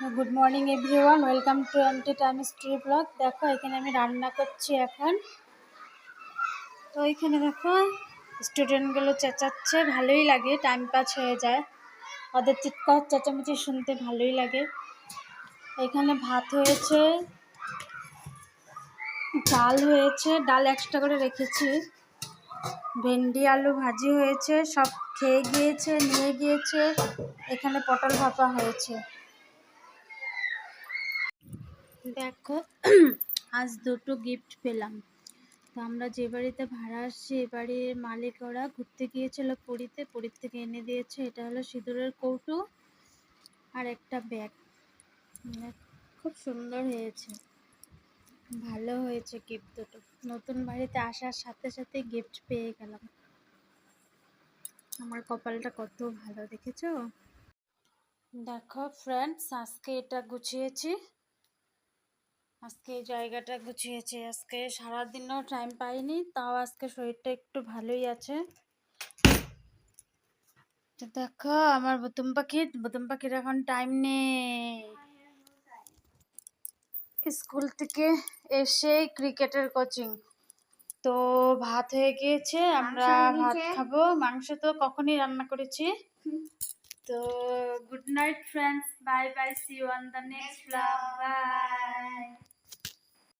Good morning everyone, welcome to empty time story blog. দেখো এখানে আমি রান্না করছি এখন। তো এখানে দেখো স্টুডেন্টগুলো চেঁচাচ্ছে, ভালোই লাগে, টাইম পাস হয়ে যায়। ওদের চিৎকার চেঁচামেচি শুনতে ভালোই লাগে। এখানে ভাত হয়েছে, ডাল হয়েছে, ডাল এক্সট্রা করে রেখেছি, ভেন্ডি আলু ভাজি হয়েছে, সব খেয়ে গিয়েছে, নিয়ে গিয়েছে। এখানে পটল ভাপা হয়েছে। দেখো আজ দুটো গিফট পেলাম। তো আমরা যে বাড়িতে ভাড়া আসছি এ বাড়ির মালিক ওরা ঘুরতে গিয়েছিল পুরীতে, পুরীর থেকে এনে দিয়েছে। এটা হলো সিঁদুরের কৌটো আর একটা ব্যাগ। খুব সুন্দর হয়েছে, ভালো হয়েছে গিফট দুটো। নতুন বাড়িতে আসার সাথে সাথে গিফট পেয়ে গেলাম। আমার কপালটা কত ভালো, দেখেছো? দেখো ফ্রেন্ডস, আজকে এটা গুছিয়েছি, আজকে এই জায়গাটা গুছিয়েছি। আজকে সারাদিনও টাইম পাইনি, তাও আজকে শরীরটা একটু ভালোই আছে। তো দেখো আমার বুতুম পাখির এখন টাইম নেই। স্কুল থেকে এসে ক্রিকেটের কোচিং। তো ভাত হয়ে গিয়েছে, আমরা ভাত খাবো। মাংস তো কখনই রান্না করেছি। তো good night friends, bye bye, see you on the next blog, by.